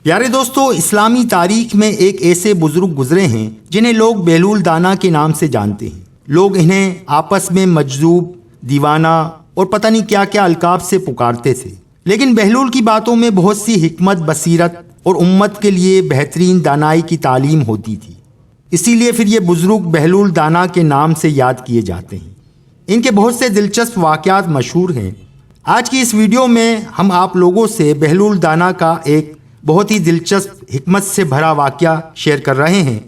پیارے دوستو، اسلامی تاریخ میں ایک ایسے بزرگ گزرے ہیں جنہیں لوگ بہلول دانا کے نام سے جانتے ہیں۔ لوگ انہیں آپس میں مجذوب، دیوانہ اور پتہ نہیں کیا کیا القاب سے پکارتے تھے، لیکن بہلول کی باتوں میں بہت سی حکمت، بصیرت اور امت کے لیے بہترین دانائی کی تعلیم ہوتی تھی۔ اسی لیے پھر یہ بزرگ بہلول دانا کے نام سے یاد کیے جاتے ہیں۔ ان کے بہت سے دلچسپ واقعات مشہور ہیں۔ آج کی اس ویڈیو میں ہم آپ لوگوں سے بہلول دانا کا ایک بہت ہی دلچسپ حکمت سے بھرا واقعہ شیئر کر رہے ہیں۔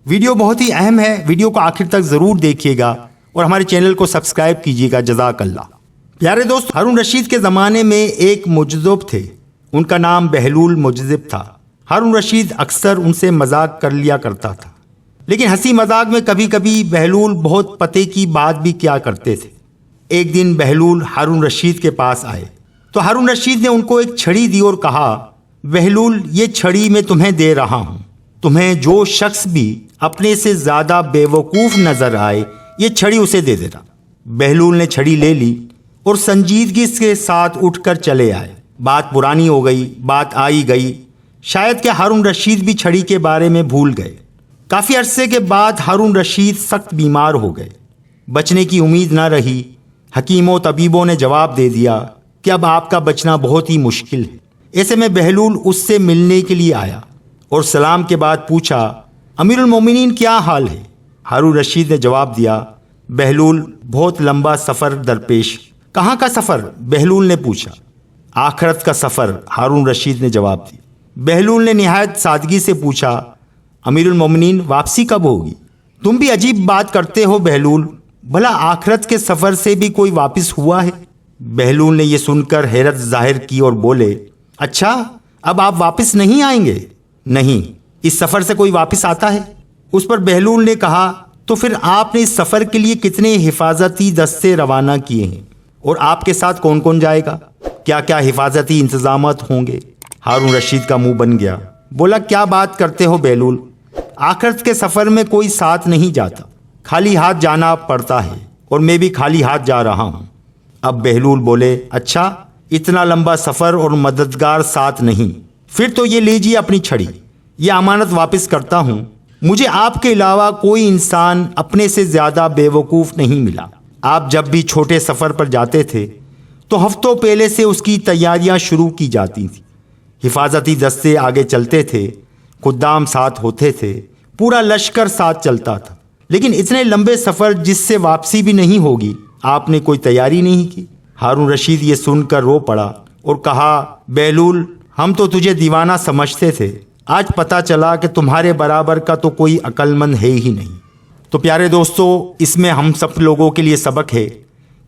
ویڈیو بہت ہی اہم ہے، ویڈیو کو آخر تک ضرور دیکھیے گا اور ہمارے چینل کو سبسکرائب کیجیے گا۔ جزاک اللہ۔ پیارے دوست، ہارون رشید کے زمانے میں ایک مجذب تھے، ان کا نام بہلول مجذب تھا۔ ہارون رشید اکثر ان سے مذاق کر لیا کرتا تھا، لیکن ہنسی مذاق میں کبھی کبھی بہلول بہت پتے کی بات بھی کیا کرتے تھے۔ ایک دن بہلول ہارون رشید کے پاس آئے تو ہارون رشید نے ان کو ایک چھڑی دی اور کہا، بہلول، یہ چھڑی میں تمہیں دے رہا ہوں، تمہیں جو شخص بھی اپنے سے زیادہ بے وقوف نظر آئے یہ چھڑی اسے دے دینا۔ بہلول نے چھڑی لے لی اور سنجیدگی کے ساتھ اٹھ کر چلے آئے۔ بات پرانی ہو گئی، بات آئی گئی، شاید کہ ہارون رشید بھی چھڑی کے بارے میں بھول گئے۔ کافی عرصے کے بعد ہارون رشید سخت بیمار ہو گئے، بچنے کی امید نہ رہی۔ حکیموں طبیبوں نے جواب دے دیا کہ اب آپ کا بچنا بہت ہی مشکل ہے۔ ایسے میں بہلول اس سے ملنے کے لیے آیا اور سلام کے بعد پوچھا، امیر المومنین کیا حال ہے؟ ہارون رشید نے جواب دیا، بہلول، بہت لمبا سفر درپیش۔ کہاں کا سفر؟ بہلول نے پوچھا۔ آخرت کا سفر، ہارون رشید نے جواب دیا۔ بہلول نے نہایت سادگی سے پوچھا، امیر المومنین واپسی کب ہوگی؟ تم بھی عجیب بات کرتے ہو بہلول، بھلا آخرت کے سفر سے بھی کوئی واپس ہوا ہے؟ بہلول نے یہ سن کر حیرت ظاہر کی اور بولے، اچھا، اب آپ واپس نہیں آئیں گے؟ نہیں، اس سفر سے کوئی واپس آتا ہے؟ اس پر بہلول نے کہا، تو پھر آپ نے اس سفر کے لیے کتنے حفاظتی دستے روانہ کیے ہیں اور آپ کے ساتھ کون کون جائے گا؟ کیا کیا حفاظتی انتظامات ہوں گے؟ ہارون رشید کا منہ بن گیا، بولا، کیا بات کرتے ہو بہلول، آخرت کے سفر میں کوئی ساتھ نہیں جاتا، خالی ہاتھ جانا پڑتا ہے اور میں بھی خالی ہاتھ جا رہا ہوں۔ اب بہلول بولے، اچھا، اتنا لمبا سفر اور مددگار ساتھ نہیں، پھر تو یہ لیجیے اپنی چھڑی، یہ امانت واپس کرتا ہوں۔ مجھے آپ کے علاوہ کوئی انسان اپنے سے زیادہ بے وقوف نہیں ملا۔ آپ جب بھی چھوٹے سفر پر جاتے تھے تو ہفتوں پہلے سے اس کی تیاریاں شروع کی جاتی تھیں۔ حفاظتی دستے آگے چلتے تھے، خدام ساتھ ہوتے تھے، پورا لشکر ساتھ چلتا تھا، لیکن اتنے لمبے سفر جس سے واپسی بھی نہیں ہوگی، آپ نے کوئی تیاری نہیں کی۔ ہارون رشید یہ سن کر رو پڑا اور کہا، بہلول، ہم تو تجھے دیوانہ سمجھتے تھے، آج پتہ چلا کہ تمہارے برابر کا تو کوئی عقل مند ہے ہی نہیں۔ تو پیارے دوستو، اس میں ہم سب لوگوں کے لیے سبق ہے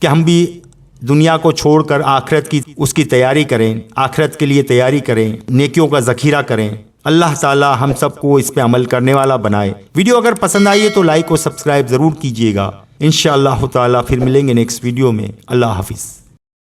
کہ ہم بھی دنیا کو چھوڑ کر آخرت کی اس کی تیاری کریں، آخرت کے لیے تیاری کریں، نیکیوں کا ذخیرہ کریں۔ اللہ تعالی ہم سب کو اس پہ عمل کرنے والا بنائے۔ ویڈیو اگر پسند آئی ہے تو لائک اور سبسکرائب ضرور کیجیے گا۔ انشاءاللہ تعالی پھر ملیں گے نیکسٹ ویڈیو میں۔ اللہ حافظ۔